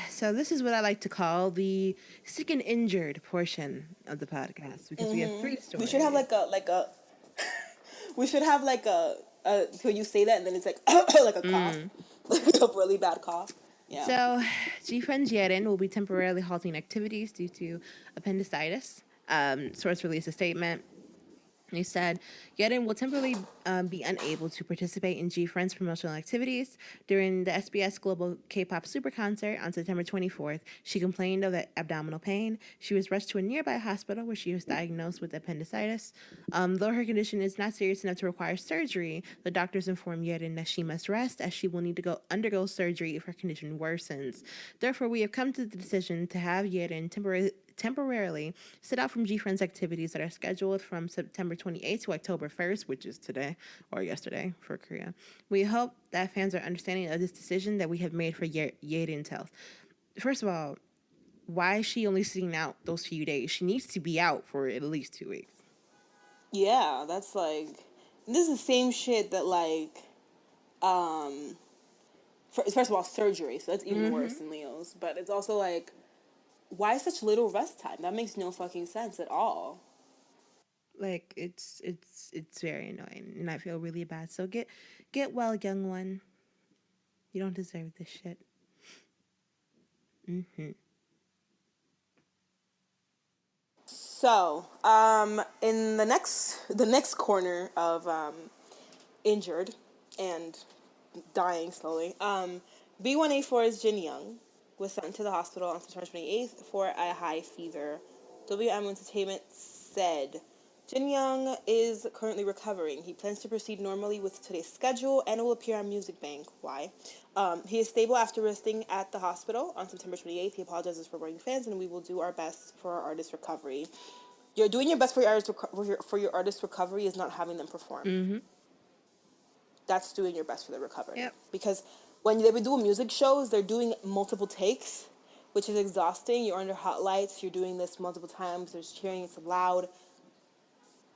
A: So this is what I like to call the sick and injured portion of the podcast because we have three
B: We should have
A: stories.
B: like a we should have like so you say that and then it's like like a cough,
A: Mm.
B: like a really bad cough. Yeah.
A: So, G-Friend Jaren will be temporarily halting activities due to appendicitis. Source released a statement. He said, Yedin will temporarily be unable to participate in G-Friend's promotional activities. During the SBS Global K-pop Super Concert on September 24th, she complained of abdominal pain. She was rushed to a nearby hospital where she was diagnosed with appendicitis. Though her condition is not serious enough to require surgery, the doctors informed Yedin that she must rest as she will need to undergo surgery if her condition worsens. Therefore, we have come to the decision to have Yedin temporarily sit out from G-Friends activities that are scheduled from September 28th to October 1st, which is today or yesterday for Korea. We hope that fans are understanding of this decision that we have made for Yeadin's health. First of all, why is she only sitting out those few days? She needs to be out for at least 2 weeks.
B: Yeah, that's like this is the same shit that like um first of all surgery, so that's even
A: Mm-hmm.
B: worse than Leo's. But it's also like why such little rest time? That makes no fucking sense at all.
A: Like it's very annoying, and I feel really bad. So get well, young one. You don't deserve this shit. Mm-hmm.
B: So, in the next corner of injured and dying slowly, B1A4's Jinyoung was sent to the hospital on September 28th for a high fever. WM Entertainment said Jinyoung is currently recovering. He plans to proceed normally with today's schedule and will appear on Music Bank. Why? He is stable after resting at the hospital on September 28th. He apologizes for worrying fans, and we will do our best for our artist's recovery. You're doing your best for your artist's recovery is not having them perform.
A: Mm-hmm.
B: That's doing your best for the recovery.
A: Yep.
B: Because when they would do music shows, they're doing multiple takes, which is exhausting. You're under hot lights. You're doing this multiple times. There's cheering. It's loud.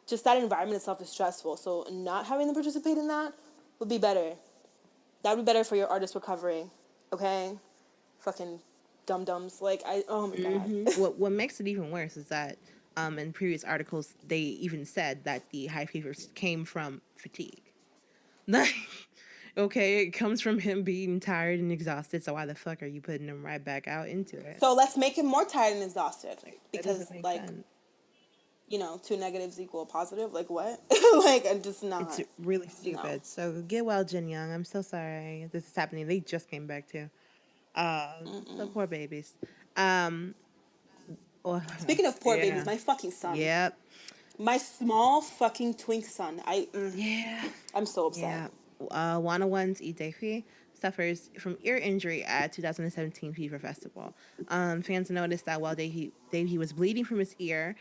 B: Just that environment itself is stressful. So not having them participate in that would be better. That would be better for your artist recovery. Okay? Fucking dum-dums. Like, oh my God.
A: Mm-hmm. What makes it even worse is that in previous articles they even said that the high fevers came from fatigue. Like, okay, it comes from him being tired and exhausted. So why the fuck are you putting him right back out into it?
B: So let's make him more tired and exhausted.
A: Like that
B: Because,
A: doesn't make
B: like,
A: sense.
B: you know, two negatives equal a positive. Like, what? Like, I'm just not.
A: It's really
B: No.
A: stupid. So get well, Jin Young. I'm so sorry this is happening. They just came back too. The poor babies. Um, oh,
B: Speaking of poor
A: yeah,
B: babies, my fucking son.
A: yep.
B: My small fucking twink son.
A: Yeah.
B: I'm so upset.
A: Yeah. Wana One's Daehwi suffers from ear injury at 2017 Fever Festival. Fans noticed that while Daehwi was bleeding from his ear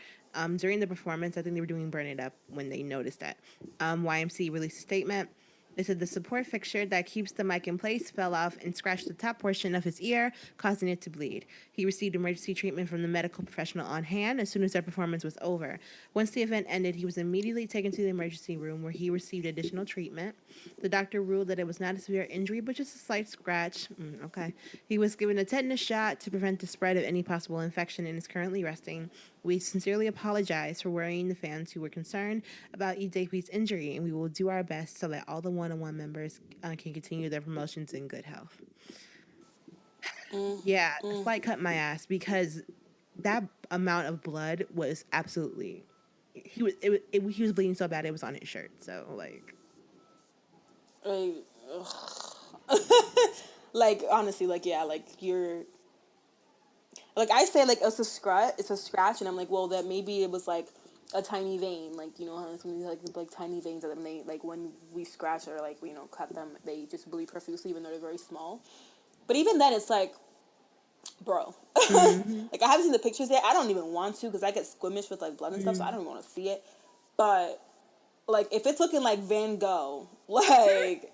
A: during the performance, I think they were doing Burn It Up when they noticed it. YMC released a statement. They said the support fixture that keeps the mic in place fell off and scratched the top portion of his ear, causing it to bleed. He received emergency treatment from the medical professional on hand as soon as their performance was over. Once the event ended, he was immediately taken to the emergency room where he received additional treatment. The doctor ruled that it was not a severe injury, but just a slight scratch. Okay. He was given a tetanus shot to prevent the spread of any possible infection and is currently resting. We sincerely apologize for worrying the fans who were concerned about Daehwi's injury, and we will do our best so that all the one-on-one members can continue their promotions in good health. Yeah, a slight cut in my ass because that amount of blood was absolutely. He was bleeding so bad it was on his shirt. So like,
B: Like, like honestly, like yeah, like you're like I say like it's a scratch, and I'm like, well, that maybe it was like a tiny vein, like you know how some like tiny veins that they like when we scratch or like cut them, they just bleed profusely even though they're very small. But even then, it's like, bro,
A: mm-hmm,
B: like I haven't seen the pictures yet. I don't even want to because I get squeamish with like blood and stuff, so I
A: mm-hmm.
B: don't even want to see it. But like if it's looking like Van Gogh, like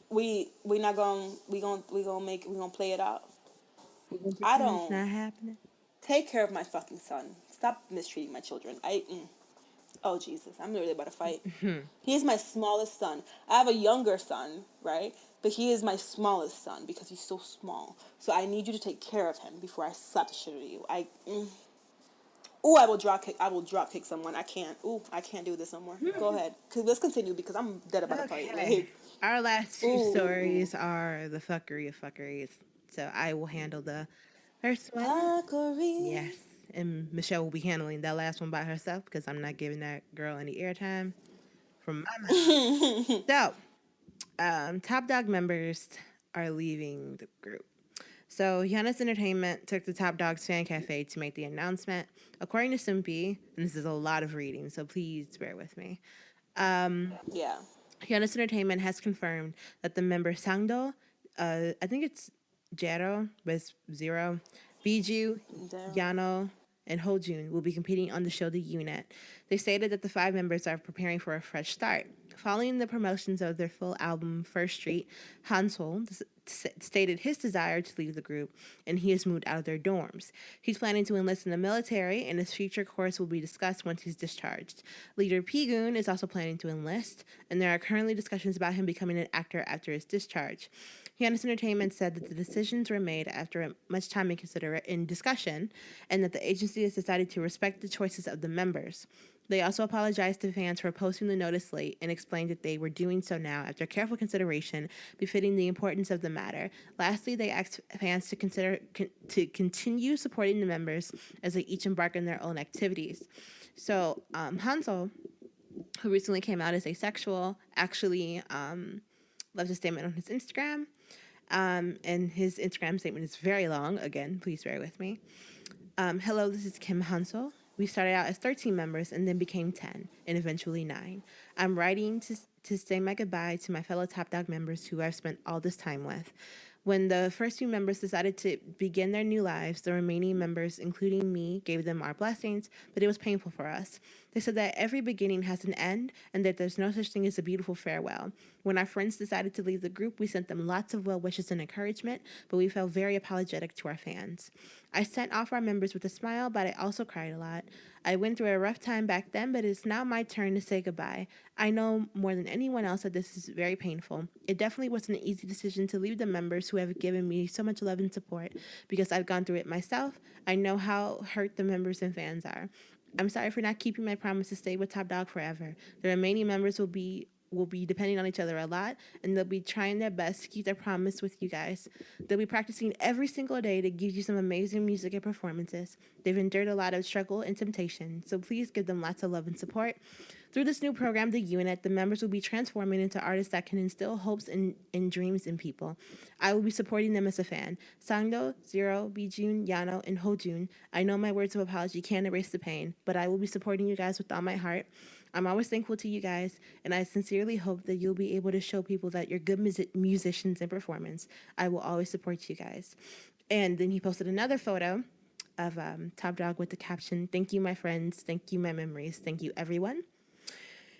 B: we not gonna we gonna play it out.
A: We're gonna
B: I
A: pretend it's
B: don't
A: not happening.
B: take care of my fucking son. Stop mistreating my children. Oh Jesus, I'm literally about to fight. He is my smallest son. I have a younger son, right? But he is my smallest son because he's so small. So I need you to take care of him before I slap the shit out of you. Ooh, I will drop kick. I will drop kick someone. I can't. Ooh, I can't do this no more. Go ahead. Let's continue because I'm dead about to fight.
A: Okay.
B: Like,
A: Our last
B: ooh,
A: two
B: ooh, ooh.
A: stories are the fuckery of fuckeries. So I will handle the first one.
B: Fuckery.
A: Yes. And Michelle will be handling that last one by herself because I'm not giving that girl any airtime from my mouth. So, ToppDogg members are leaving the group. So, Giannis Entertainment took the ToppDogg's fan cafe to make the announcement. According to Simpy, and this is a lot of reading, so please bear with me.
B: Yeah.
A: Giannis Entertainment has confirmed that the member Sangdo, I think it's Jero, but it's zero, Biju,
B: Damn.
A: Yano, and Hojun will be competing on the show The Unit. They stated that the five members are preparing for a fresh start. Following the promotions of their full album First Street, Han Seo stated his desire to leave the group, and he has moved out of their dorms. He's planning to enlist in the military, and his future course will be discussed once he's discharged. Leader Pigun is also planning to enlist, and there are currently discussions about him becoming an actor after his discharge. Giannis Entertainment said that the decisions were made after much time in discussion, and that the agency has decided to respect the choices of the members. They also apologized to fans for posting the notice late and explained that they were doing so now after careful consideration befitting the importance of the matter. Lastly, they asked fans to continue supporting the members as they each embark on their own activities. So, Hanzo, who recently came out as asexual, actually left a statement on his Instagram. And his Instagram statement is very long. Again, please bear with me. Hello, this is Kim Hansel. We started out as 13 members and then became 10 and eventually 9. I'm writing to say my goodbye to my fellow ToppDogg members who I've spent all this time with. When the first few members decided to begin their new lives, the remaining members, including me, gave them our blessings, but it was painful for us. They said that every beginning has an end and that there's no such thing as a beautiful farewell. When our friends decided to leave the group, we sent them lots of well wishes and encouragement, but we felt very apologetic to our fans. I sent off our members with a smile, but I also cried a lot. I went through a rough time back then, but it's now my turn to say goodbye. I know more than anyone else that this is very painful. It definitely wasn't an easy decision to leave the members who have given me so much love and support because I've gone through it myself. I know how hurt the members and fans are. I'm sorry for not keeping my promise to stay with ToppDogg forever. The remaining members will be will be depending on each other a lot, and they'll be trying their best to keep their promise with you guys. They'll be practicing every single day to give you some amazing music and performances. They've endured a lot of struggle and temptation, so please give them lots of love and support. Through this new program, the unit, the members will be transforming into artists that can instill hopes and dreams in people. I will be supporting them as a fan. Sangdo, Zero, Bijun, Yano, and Hojun. I know my words of apology can't erase the pain, but I will be supporting you guys with all my heart. I'm always thankful to you guys, and I sincerely hope that you'll be able to show people that you're good musicians and performance. I will always support you guys. And then he posted another photo of ToppDogg with the caption, "Thank you, my friends. Thank you, my memories. Thank you, everyone."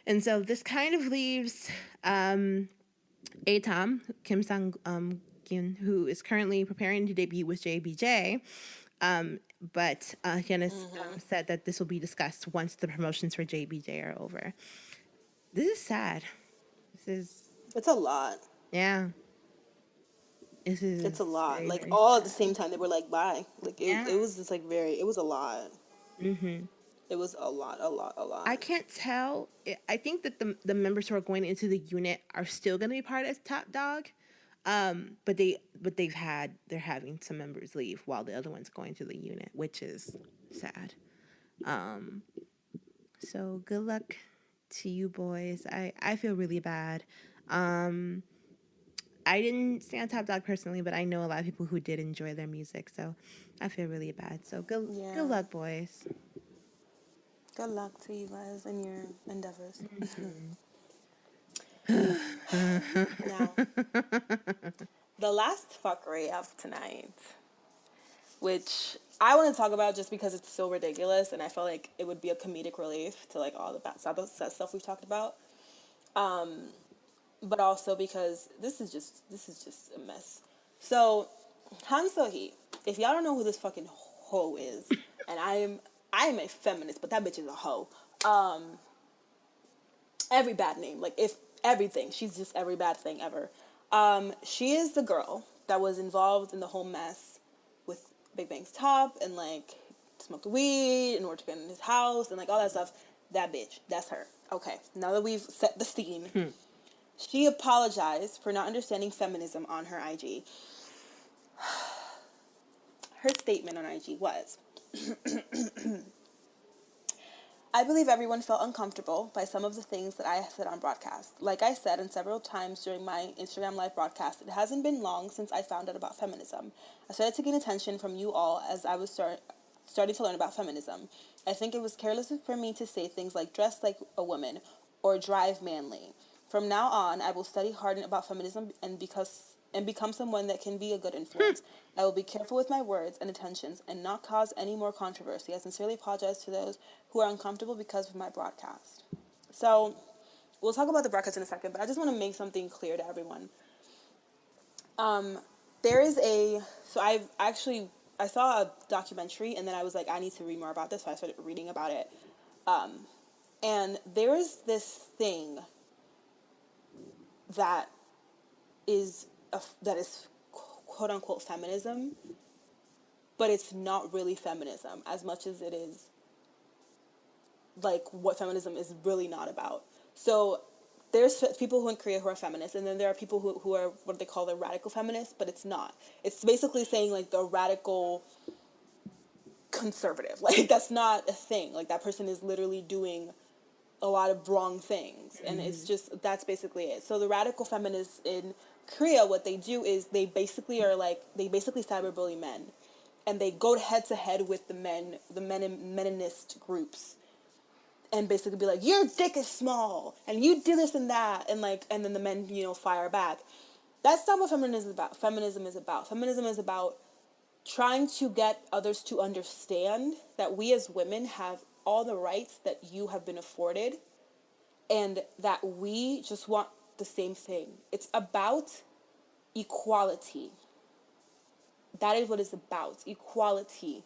A: And so this kind of leaves Atom, Kim Sang Gyun, who is currently preparing to debut with JBJ. But Hyun has said that this will be discussed once the promotions for JBJ are over. This is sad. This is,
B: It's a lot.
A: yeah. This
B: It's a
A: is
B: lot.
A: very,
B: Like
A: very
B: all at the
A: sad.
B: same time, they were like, "Bye." Like
A: Yeah.
B: it was just like it was a lot. It was a lot, a lot, a
A: I
B: lot.
A: can't tell. I think that the members who are going into the unit are still going to be part of ToppDogg. They're having some members leave while the other one's going to the unit, which is sad. So good luck to you boys. I feel really bad. I didn't stand ToppDogg personally, but I know a lot of people who did enjoy their music, so I feel really bad. So good
B: Yeah.
A: luck, boys.
B: Good luck to you guys in your endeavors. Now, the last fuckery of tonight, which I want to talk about just because it's so ridiculous, and I feel like it would be a comedic relief to like all the bad stuff we've talked about. But also because this is just a mess. So, Han Seo Hee, if y'all don't know who this fucking hoe is, and I am a feminist, but that bitch is a hoe. Every bad name, like if everything, she's just every bad thing ever. She is the girl that was involved in the whole mess with Big Bang's top and like smoked weed in order to get in his house and like all that stuff. That bitch, that's her. Okay, now that we've set the scene, she apologized for not understanding feminism on her IG. Her statement on IG was, "I believe everyone felt uncomfortable by some of the things that I said on broadcast. Like I said, and several times during my Instagram live broadcast, it hasn't been long since I found out about feminism. I started to gain attention from you all as I was starting to learn about feminism. I think it was careless for me to say things like dress like a woman or drive manly. From now on, I will study hard about feminism and become someone that can be a good influence. I will be careful with my words and intentions and not cause any more controversy. I sincerely apologize to those who are uncomfortable because of my broadcast." So, we'll talk about the broadcast in a second, but I just want to make something clear to everyone. There is so I saw a documentary and then I was like, I need to read more about this, so I started reading about it. And there is this thing that is quote unquote feminism, but it's not really feminism as much as it is like what feminism is really not about. So there's people who in Korea who are feminists, and then there are people who are what they call the radical feminists, but it's not. It's basically saying like the radical conservative. Like that's not a thing. Like that person is literally doing a lot of wrong things, and it's just that's basically it. So the radical feminists in Korea, what they do is they basically cyberbully men, and they go head to head with the meninist groups, and basically be like, your dick is small and you do this and that, and like, and then the men fire back. That's not what feminism is about. Feminism is about trying to get others to understand that we as women have all the rights that you have been afforded, and that we just want the same thing. It's about equality. That is what it's about. Equality.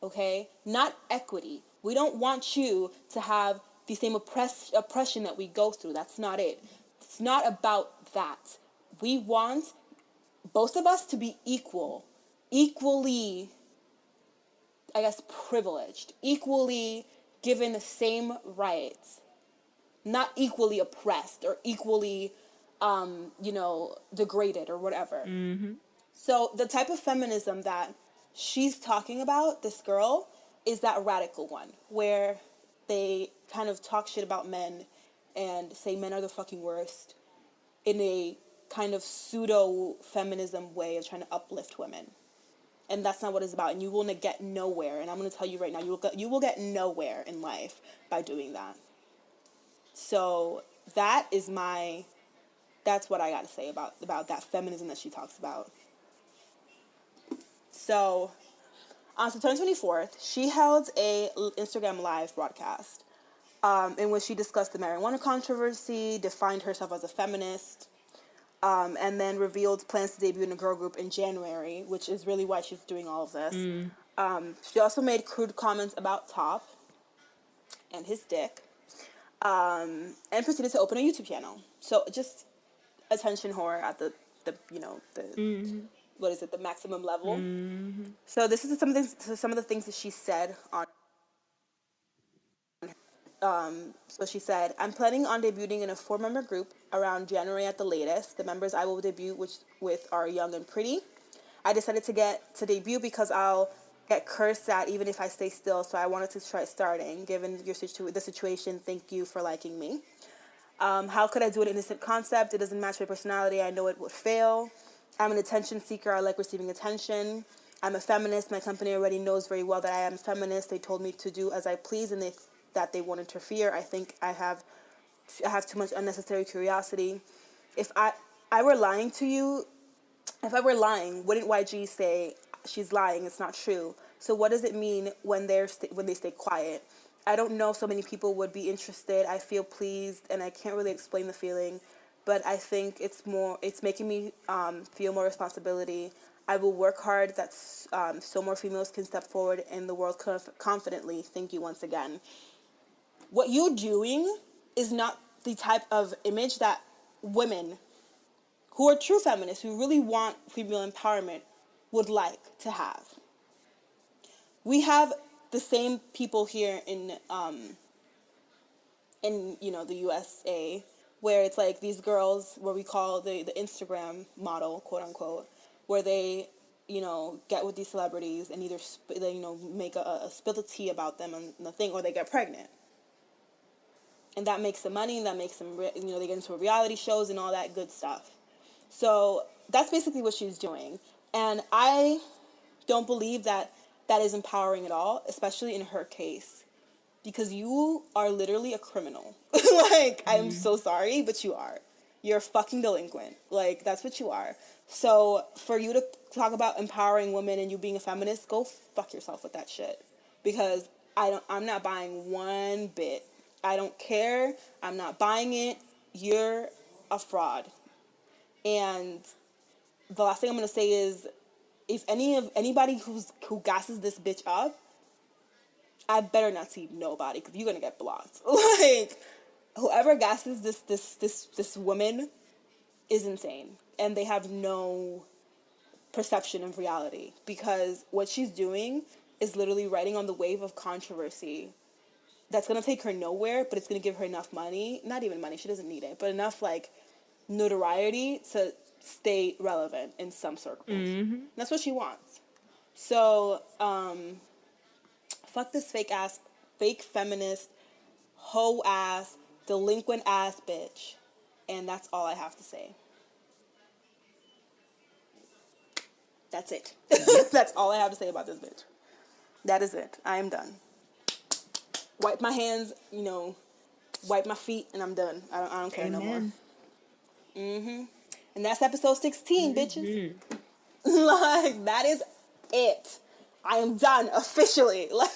B: Okay? Not equity. We don't want you to have the same oppression that we go through. That's not it. It's not about that. We want both of us to be equally, I guess, privileged, equally given the same rights. not equally oppressed or equally, degraded or whatever.
A: Mm-hmm.
B: So the type of feminism that she's talking about, this girl, is that radical one where they kind of talk shit about men and say men are the fucking worst in a kind of pseudo feminism way of trying to uplift women. And that's not what it's about. And you will get nowhere. And I'm going to tell you right now, you will get nowhere in life by doing that. So that's what I got to say about that feminism that she talks about. So on September 24th, she held a Instagram live broadcast in which she discussed the marijuana controversy, defined herself as a feminist, and then revealed plans to debut in a girl group in January, which is really why she's doing all of this. She also made crude comments about Top and his dick, and proceeded to open a YouTube channel. So just attention whore at the what is it, the maximum level. So this is some of the things that she said on. So she said, I'm planning on debuting in a 4-member group around January at the latest. The members I will debut with are young and pretty. I decided to debut because I'll get cursed at even if I stay still, so I wanted to try starting. Given the situation, thank you for liking me. How could I do an innocent concept? It doesn't match my personality. I know it would fail. I'm an attention seeker. I like receiving attention. I'm a feminist. My company already knows very well that I am a feminist. They told me to do as I please, and that they won't interfere. I think I have too much unnecessary curiosity. If I were lying to you, if I were lying, wouldn't YG say she's lying? It's not true. So what does it mean when they stay quiet? I don't know. So many people would be interested. I feel pleased, and I can't really explain the feeling, but I think it's making me feel more responsibility. I will work hard so more females can step forward in the world confidently. Thank you once again. What you're doing is not the type of image that women who are true feminists, who really want female empowerment, would like to have. We have the same people here in the USA, where it's like these girls, where we call the Instagram model, quote unquote, where they get with these celebrities and either make a spill the tea about them and the thing, or they get pregnant. And that makes them money, and that makes them, they get into reality shows and all that good stuff. So that's basically what she's doing. And I don't believe that is empowering at all, especially in her case. Because you are literally a criminal. Like, I'm so sorry, but you are. You're a fucking delinquent. Like, that's what you are. So for you to talk about empowering women and you being a feminist, go fuck yourself with that shit. Because I'm not buying one bit. I don't care. I'm not buying it. You're a fraud. And the last thing I'm gonna say is, if anybody who gasses this bitch up, I better not see nobody, because you're gonna get blocked. Like, whoever gasses this woman is insane, and they have no perception of reality, because what she's doing is literally riding on the wave of controversy that's gonna take her nowhere, but it's gonna give her enough money, not even money, she doesn't need it, but enough like notoriety to stay relevant in some circles. Mm-hmm. That's what she wants. So fuck this fake feminist, hoe ass, delinquent ass bitch. And that's all I have to say. That's it. That's all I have to say about this bitch. That is it. I am done. Wipe my hands, wipe my feet, and I'm done. I don't care. Amen. No more. And that's episode 16, bitches. Like, that is it. I am done officially. Like,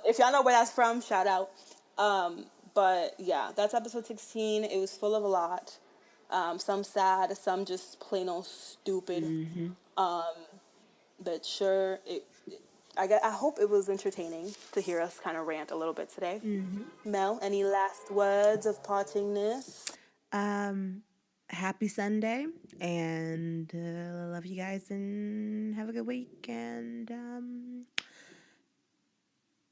B: if y'all know where that's from, shout out. But yeah, that's episode 16. It was full of a lot. Some sad, some just plain old stupid. But sure, I hope it was entertaining to hear us kind of rant a little bit today. Mel, any last words of partingness?
A: Happy Sunday, and love you guys, and have a good week, and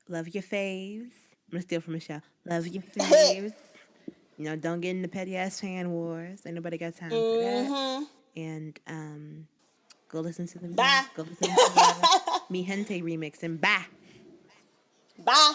A: love your faves. gonna steal from Michelle. Love your faves. You know, don't get into petty ass fan wars. Ain't nobody got time for that. And go listen to the
B: Bye.
A: go listen to the Mi Gente remix and bye.
B: Bye.